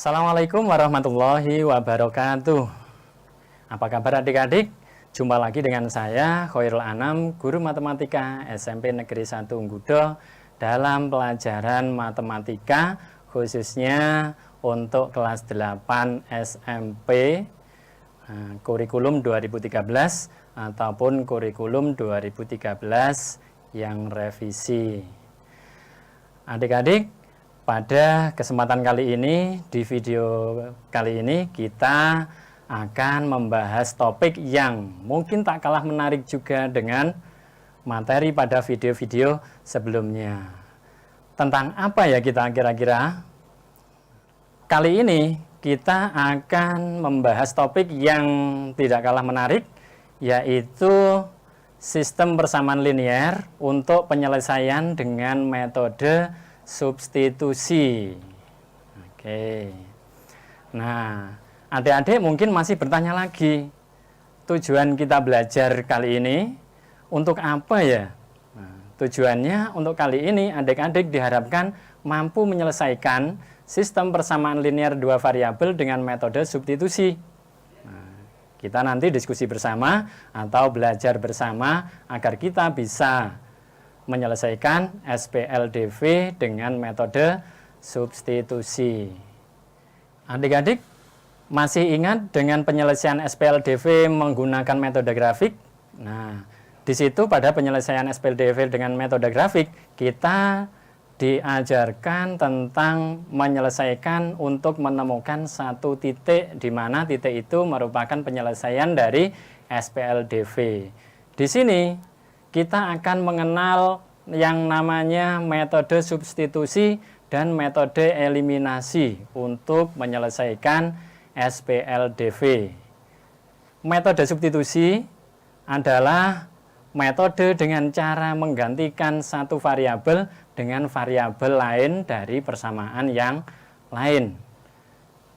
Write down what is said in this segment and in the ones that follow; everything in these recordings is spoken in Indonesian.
Assalamualaikum warahmatullahi wabarakatuh. Apa kabar adik-adik? Jumpa lagi dengan saya, Khoirul Anam, guru matematika SMP Negeri 1 Nggudo dalam pelajaran matematika khususnya untuk kelas 8 SMP kurikulum 2013 ataupun kurikulum 2013 yang revisi. Adik-adik, pada kesempatan kali ini, di video kali ini kita akan membahas topik yang mungkin tak kalah menarik juga dengan materi pada video-video sebelumnya. Tentang apa ya kita kira-kira? Kali ini kita akan membahas topik yang tidak kalah menarik, yaitu sistem persamaan linear untuk penyelesaian dengan metode substitusi. Oke. Nah, adik-adik mungkin masih bertanya lagi, tujuan kita belajar kali ini untuk apa ya? Nah, tujuannya untuk kali ini adik-adik diharapkan mampu menyelesaikan sistem persamaan linear dua variabel dengan metode substitusi. Nah, kita nanti diskusi bersama atau belajar bersama agar kita bisa menyelesaikan SPLDV dengan metode substitusi. Adik-adik masih ingat dengan penyelesaian SPLDV menggunakan metode grafik? Nah, di situ pada penyelesaian SPLDV dengan metode grafik kita diajarkan tentang menyelesaikan untuk menemukan satu titik di mana titik itu merupakan penyelesaian dari SPLDV. Di sini kita akan mengenal yang namanya metode substitusi dan metode eliminasi untuk menyelesaikan SPLDV. Metode substitusi adalah metode dengan cara menggantikan satu variabel dengan variabel lain dari persamaan yang lain.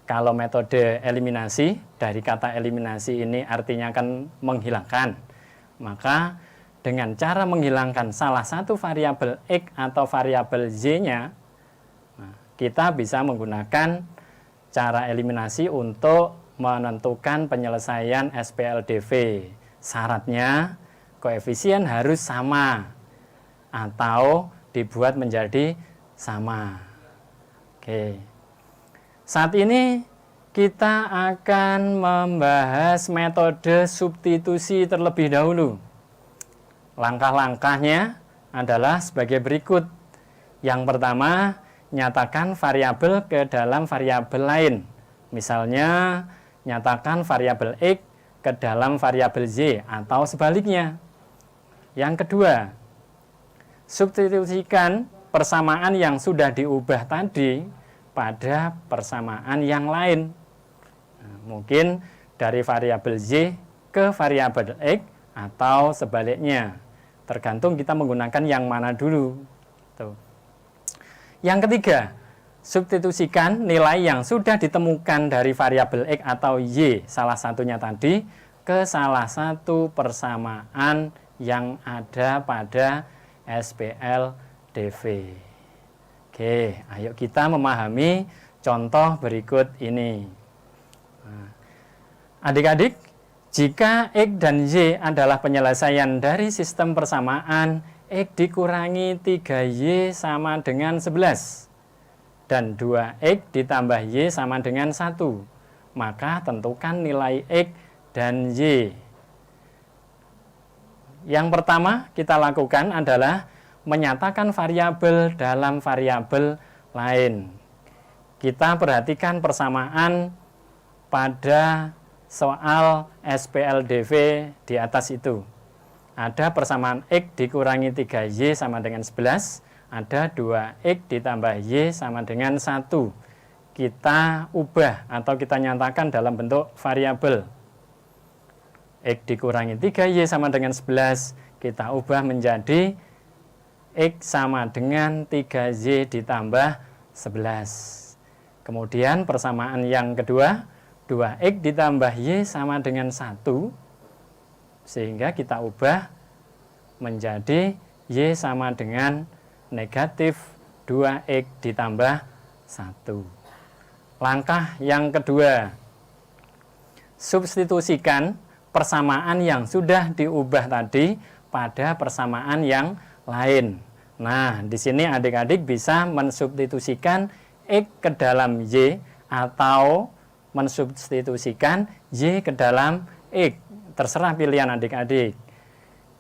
Kalau metode eliminasi, dari kata eliminasi ini artinya akan menghilangkan, maka dengan cara menghilangkan salah satu variabel X atau variabel Y-nya, kita bisa menggunakan cara eliminasi untuk menentukan penyelesaian SPLDV. Syaratnya, koefisien harus sama atau dibuat menjadi sama. Oke. Saat ini kita akan membahas metode substitusi terlebih dahulu. Langkah-langkahnya adalah sebagai berikut. Yang pertama, nyatakan variabel ke dalam variabel lain. Misalnya, nyatakan variabel X ke dalam variabel Y atau sebaliknya. Yang kedua, substitusikan persamaan yang sudah diubah tadi pada persamaan yang lain. Nah, mungkin dari variabel Y ke variabel X atau sebaliknya. Tergantung kita menggunakan yang mana dulu. Tuh. Yang ketiga, substitusikan nilai yang sudah ditemukan dari variabel X atau Y, salah satunya tadi, ke salah satu persamaan yang ada pada SPLDV. Oke, ayo kita memahami contoh berikut ini. Adik-adik, jika X dan Y adalah penyelesaian dari sistem persamaan X dikurangi 3Y sama dengan 11 dan 2X ditambah Y sama dengan 1, maka tentukan nilai X dan Y. Yang pertama kita lakukan adalah menyatakan variabel dalam variabel lain. Kita perhatikan persamaan pada soal SPLDV di atas itu. Ada persamaan X dikurangi 3Y sama dengan 11, ada 2X ditambah Y sama dengan 1. Kita ubah atau kita nyatakan dalam bentuk variabel. X dikurangi 3Y sama dengan 11, kita ubah menjadi X sama dengan 3Y ditambah 11. Kemudian persamaan yang kedua, 2X ditambah Y sama dengan 1, sehingga kita ubah menjadi Y sama dengan negatif 2X ditambah 1. Langkah yang kedua, substitusikan persamaan yang sudah diubah tadi pada persamaan yang lain. Nah, di sini adik-adik bisa mensubstitusikan X ke dalam Y atau mensubstitusikan Y ke dalam X. Terserah pilihan adik-adik.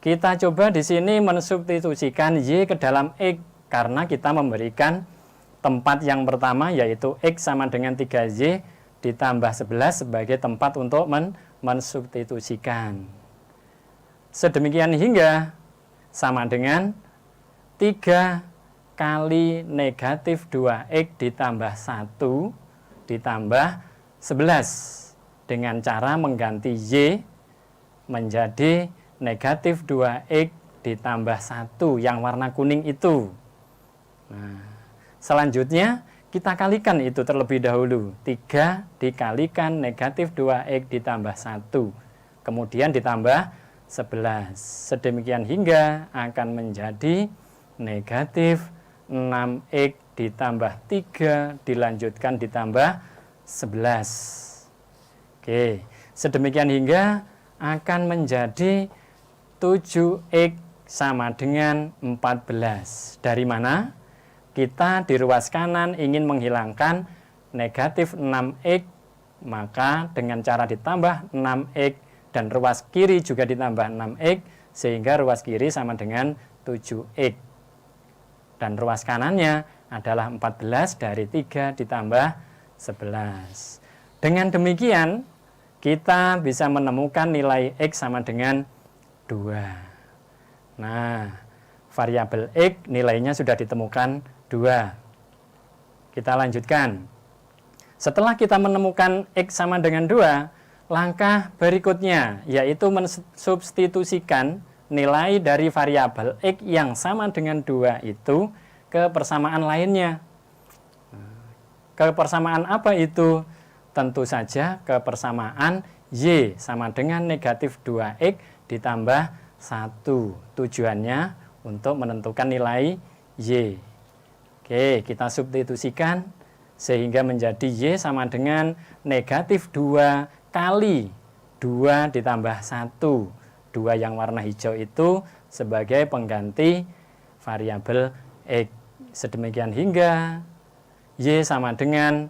Kita coba di sini mensubstitusikan Y ke dalam X karena kita memberikan tempat yang pertama yaitu X sama dengan 3Y ditambah 11 sebagai tempat untuk mensubstitusikan. Sedemikian hingga sama dengan 3 kali negatif 2X ditambah 1 ditambah 11 dengan cara mengganti Y menjadi negatif 2X ditambah 1 yang warna kuning itu. Nah, selanjutnya kita kalikan itu terlebih dahulu. 3 dikalikan negatif 2X ditambah 1 kemudian ditambah 11. Sedemikian hingga akan menjadi negatif 6X ditambah 3 dilanjutkan ditambah 11. Oke, sedemikian hingga akan menjadi 7X sama dengan 14. Dari mana? Kita di ruas kanan ingin menghilangkan negatif 6X, maka dengan cara ditambah 6X dan ruas kiri juga ditambah 6X, sehingga ruas kiri sama dengan 7X. Dan ruas kanannya adalah 14 dari 3 ditambah 11. Dengan demikian, kita bisa menemukan nilai X sama dengan 2. Nah, variabel X nilainya sudah ditemukan 2. Kita lanjutkan. Setelah kita menemukan X sama dengan 2, langkah berikutnya yaitu mensubstitusikan nilai dari variabel X yang sama dengan 2 itu ke persamaan lainnya. Ke persamaan apa itu? Tentu saja ke persamaan Y sama dengan negatif 2X ditambah 1. Tujuannya untuk menentukan nilai Y. Oke, kita substitusikan sehingga menjadi Y sama dengan negatif 2 kali 2 ditambah 1. 2 yang warna hijau itu sebagai pengganti variabel X. Sedemikian hingga Y sama dengan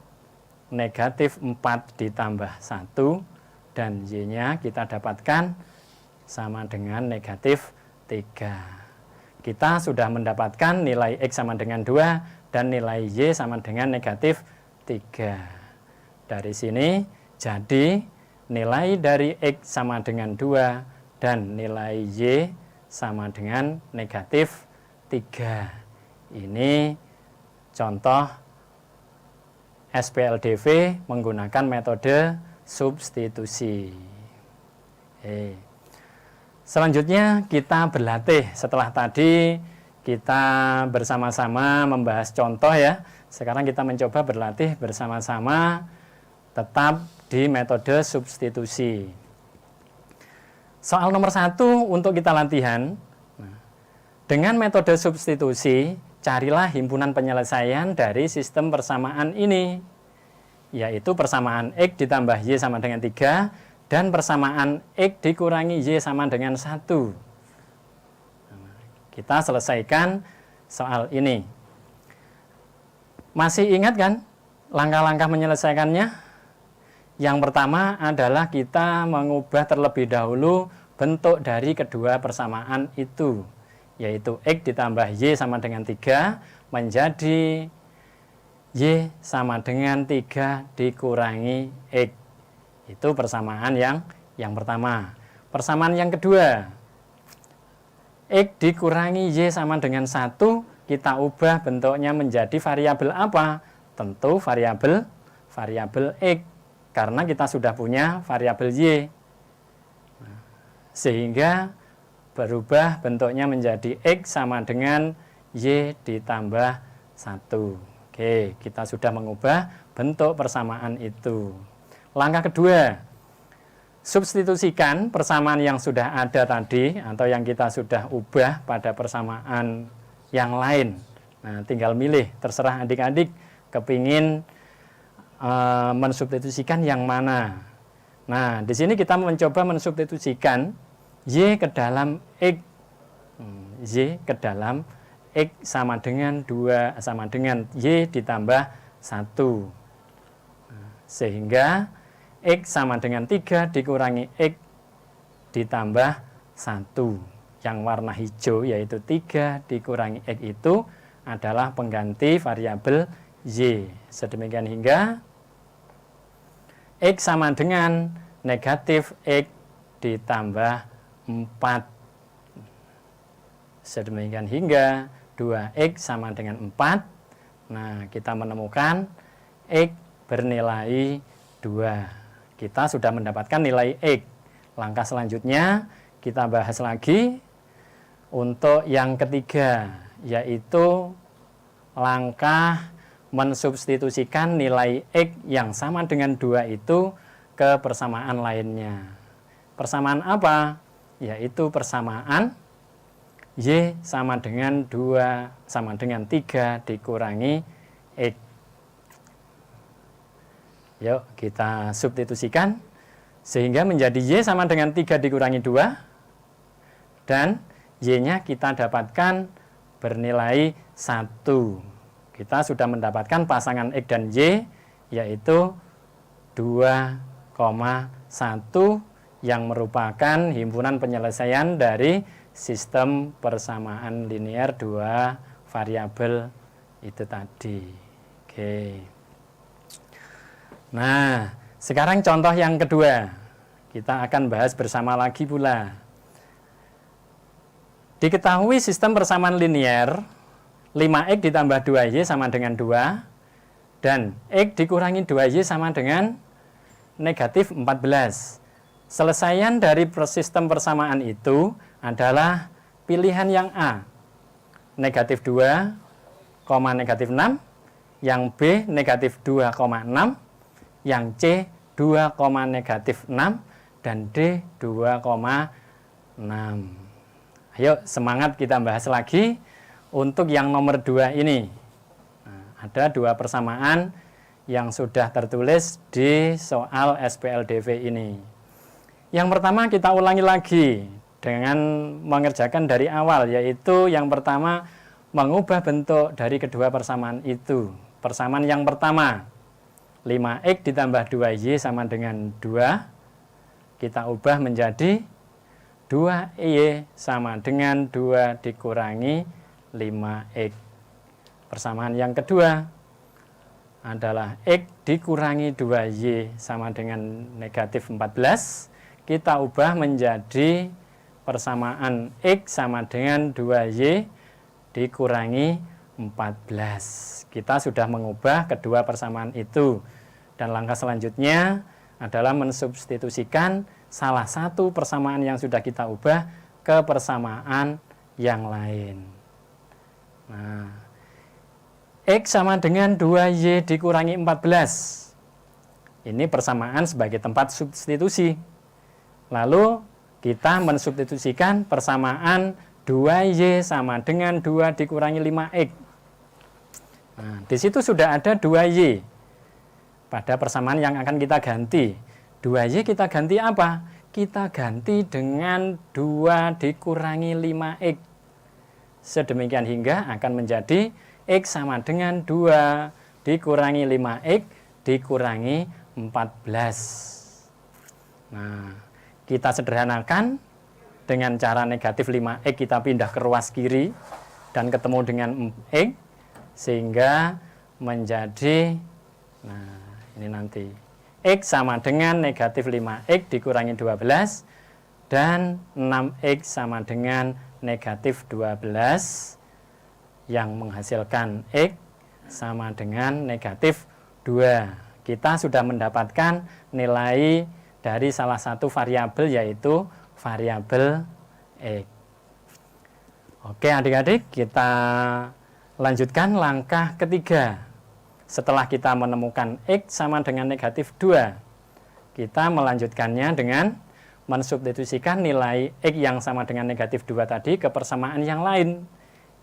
negatif 4 ditambah 1 dan Y-nya kita dapatkan sama dengan negatif 3. Kita sudah mendapatkan nilai X sama dengan 2 dan nilai Y sama dengan negatif 3. Dari sini jadi nilai dari X sama dengan 2 dan nilai Y sama dengan negatif 3. Ini contoh SPLDV menggunakan metode substitusi. Selanjutnya kita berlatih. Setelah tadi kita bersama-sama membahas contoh ya. Sekarang kita mencoba berlatih bersama-sama tetap di metode substitusi. Soal nomor 1 untuk kita latihan. Dengan metode substitusi, carilah himpunan penyelesaian dari sistem persamaan ini, yaitu persamaan X ditambah Y sama dengan 3 dan persamaan X dikurangi Y sama dengan 1. Kita selesaikan soal ini. Masih ingat kan langkah-langkah menyelesaikannya? Yang pertama adalah kita mengubah terlebih dahulu bentuk dari kedua persamaan itu, yaitu X ditambah Y sama dengan 3 menjadi Y sama dengan 3 dikurangi X. Itu persamaan yang pertama. Persamaan yang kedua, X dikurangi Y sama dengan 1, kita ubah bentuknya menjadi variabel apa? Tentu variabel X, karena kita sudah punya variabel Y. Sehingga berubah bentuknya menjadi X sama dengan Y ditambah 1. Oke, kita sudah mengubah bentuk persamaan itu. Langkah kedua, substitusikan persamaan yang sudah ada tadi atau yang kita sudah ubah pada persamaan yang lain. Nah, tinggal milih, terserah adik-adik kepingin mensubstitusikan yang mana. Nah, di sini kita mencoba mensubstitusikan Y ke dalam X. Y ke dalam X sama dengan 2, sama dengan Y ditambah 1. Sehingga X sama dengan 3 dikurangi X ditambah 1. Yang warna hijau yaitu 3 dikurangi X itu adalah pengganti variabel Y. Sedemikian hingga X sama dengan negatif X ditambah 4. Sedemikian hingga 2X sama dengan 4. Nah, kita menemukan X bernilai 2. Kita sudah mendapatkan nilai X. Langkah selanjutnya kita bahas lagi untuk yang ketiga, yaitu langkah mensubstitusikan nilai X yang sama dengan 2 itu ke persamaan lainnya. Persamaan apa? Yaitu persamaan Y sama dengan 2 sama dengan 3 dikurangi X. Yuk kita substitusikan sehingga menjadi Y sama dengan 3 dikurangi 2 dan Y-nya kita dapatkan bernilai 1. Kita sudah mendapatkan pasangan X dan Y yaitu 2,1 yang merupakan himpunan penyelesaian dari sistem persamaan linear 2 variabel itu tadi. Oke. Nah, sekarang contoh yang kedua. Kita akan bahas bersama lagi pula. Diketahui sistem persamaan linear 5X ditambah 2Y sama dengan 2 dan X dikurangi 2Y sama dengan negatif 14. Selesaian dari sistem persamaan itu adalah pilihan yang A, negatif 2, negatif 6, yang B, negatif 2,6, yang C, 2, negatif 6, dan D, 2,6. Ayo semangat kita bahas lagi. Untuk yang nomor 2 ini, ada 2 persamaan yang sudah tertulis di soal SPLDV ini. Yang pertama kita ulangi lagi dengan mengerjakan dari awal, yaitu yang pertama mengubah bentuk dari kedua persamaan itu. Persamaan yang pertama, 5X ditambah 2Y sama dengan 2, kita ubah menjadi 2Y sama dengan 2 dikurangi 5X. Persamaan yang kedua adalah X dikurangi 2Y sama dengan negatif 14. Kita ubah menjadi persamaan X sama dengan 2Y dikurangi 14. Kita sudah mengubah kedua persamaan itu. Dan langkah selanjutnya adalah mensubstitusikan salah satu persamaan yang sudah kita ubah ke persamaan yang lain. Nah, X sama dengan 2Y dikurangi 14. Ini persamaan sebagai tempat substitusi. Lalu kita mensubstitusikan persamaan 2Y sama dengan 2 dikurangi 5X. Nah, di situ sudah ada 2Y. Pada persamaan yang akan kita ganti. 2Y kita ganti apa? Kita ganti dengan 2 dikurangi 5X. Sedemikian hingga akan menjadi X sama dengan 2 dikurangi 5X dikurangi 14. Nah, kita sederhanakan dengan cara negatif 5X kita pindah ke ruas kiri dan ketemu dengan X sehingga menjadi, nah ini nanti X sama dengan negatif 5X dikurangi 12 dan 6X sama dengan negatif 12 yang menghasilkan X sama dengan negatif 2. Kita sudah mendapatkan nilai dari salah satu variabel yaitu variabel X. Oke adik-adik, kita lanjutkan langkah ketiga. Setelah kita menemukan X sama dengan negatif 2, kita melanjutkannya dengan mensubstitusikan nilai X yang sama dengan negatif 2 tadi ke persamaan yang lain,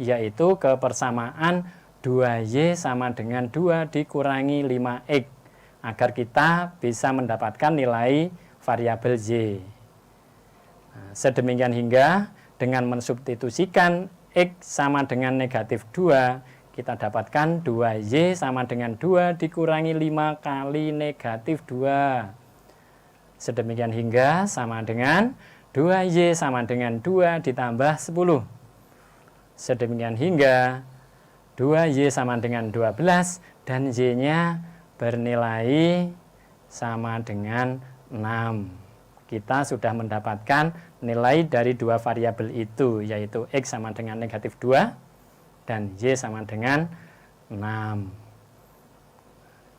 yaitu ke persamaan 2Y sama dengan 2 dikurangi 5X. agar kita bisa mendapatkan nilai variabel Y. Nah, sedemikian hingga dengan mensubstitusikan X sama dengan negatif 2, kita dapatkan 2Y sama dengan 2 dikurangi 5 kali negatif 2. Sedemikian hingga sama dengan 2Y sama dengan 2 ditambah 10. Sedemikian hingga 2Y sama dengan 12 dan Y-nya bernilai sama dengan 6. Kita sudah mendapatkan nilai dari dua variabel itu, yaitu X sama dengan negatif 2 dan Y sama dengan 6.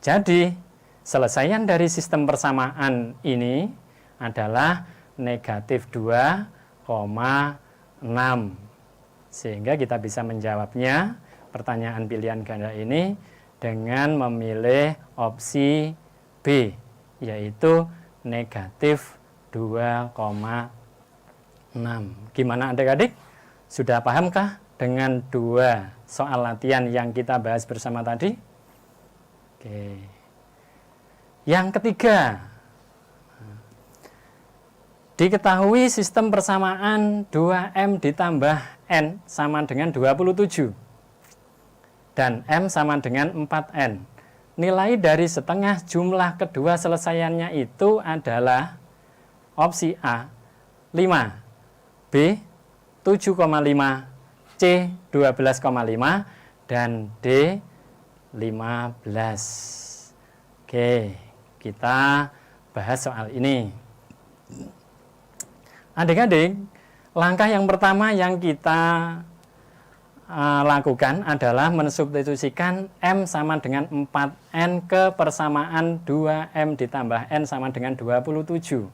Jadi, selesaian dari sistem persamaan ini adalah negatif 2,6. Sehingga kita bisa menjawabnya, pertanyaan pilihan ganda ini, dengan memilih opsi B, yaitu negatif 2,6. Gimana adik-adik? Sudah pahamkah dengan dua soal latihan yang kita bahas bersama tadi? Oke. Yang ketiga, diketahui sistem persamaan 2M ditambah N sama dengan 27 dan M sama dengan 4N. Nilai dari setengah jumlah kedua selesaiannya itu adalah opsi A 5, B 7,5, C 12,5, dan D 15. Oke, kita bahas soal ini. Adik-adik, langkah yang pertama yang kita lakukan adalah mensubstitusikan M sama dengan 4N ke persamaan 2M ditambah N sama dengan 27.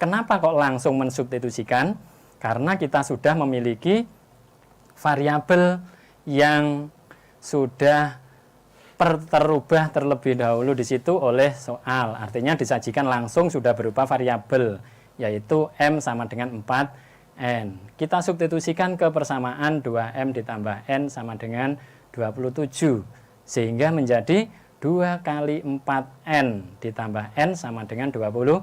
Kenapa kok langsung mensubstitusikan? Karena kita sudah memiliki variabel yang sudah terubah terlebih dahulu di situ oleh soal. Artinya disajikan langsung sudah berupa variabel, yaitu M sama dengan 4N. Kita substitusikan ke persamaan 2M ditambah N sama dengan 27. Sehingga menjadi 2 kali 4N ditambah N sama dengan 27.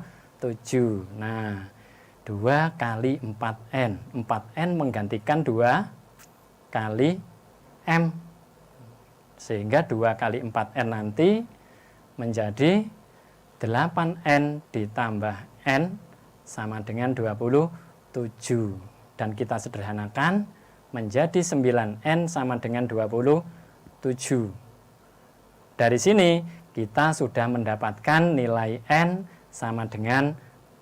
Nah, 2 kali 4N. 4N menggantikan 2 kali M. Sehingga 2 kali 4N nanti menjadi 8N ditambah N sama dengan 27. Dan kita sederhanakan menjadi 9N sama dengan 27. Dari sini kita sudah mendapatkan nilai N sama dengan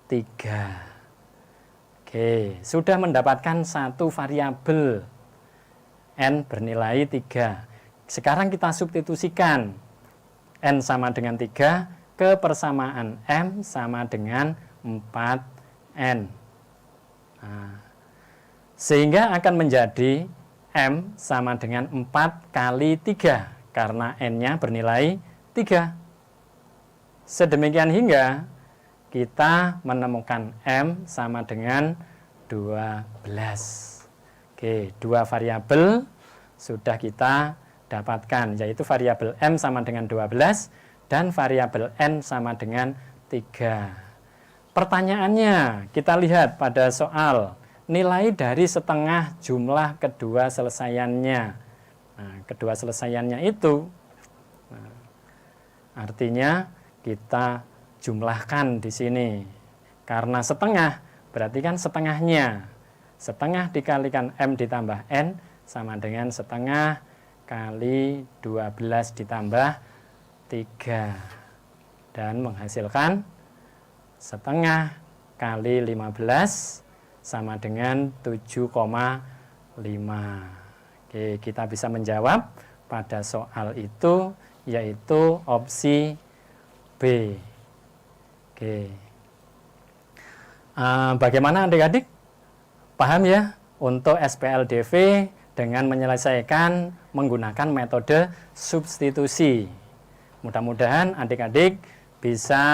3. Oke, sudah mendapatkan satu variabel N bernilai 3. Sekarang kita substitusikan N sama dengan 3 ke persamaan M sama dengan 4N. Nah, sehingga akan menjadi M sama dengan 4 kali 3 karena N-nya bernilai 3. Sedemikian hingga kita menemukan M sama dengan 12. Oke, dua variabel sudah kita dapatkan, yaitu variabel M sama dengan 12 dan variabel N sama dengan 3. Pertanyaannya, kita lihat pada soal nilai dari setengah jumlah kedua selesaiannya. Nah, kedua selesaiannya itu artinya kita jumlahkan di sini. Karena setengah, berarti kan setengahnya. Setengah dikalikan M ditambah N sama dengan setengah kali 12 ditambah 3. Dan menghasilkan setengah kali 15 sama dengan 7,5. Oke, kita bisa menjawab pada soal itu, yaitu opsi B. Oke. Bagaimana adik-adik? Paham ya? Untuk SPLDV dengan menyelesaikan menggunakan metode substitusi. Mudah-mudahan adik-adik bisa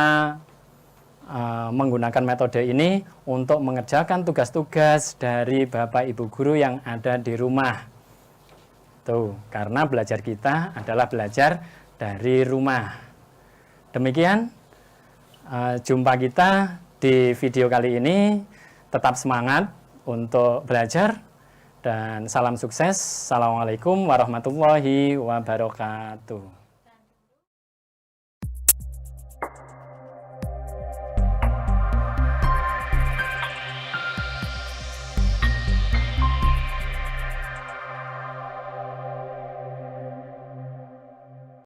menggunakan metode ini untuk mengerjakan tugas-tugas dari Bapak Ibu guru yang ada di rumah. Tuh, karena belajar kita adalah belajar dari rumah. Demikian jumpa kita di video kali ini. Tetap semangat untuk belajar dan salam sukses. Assalamualaikum warahmatullahi wabarakatuh.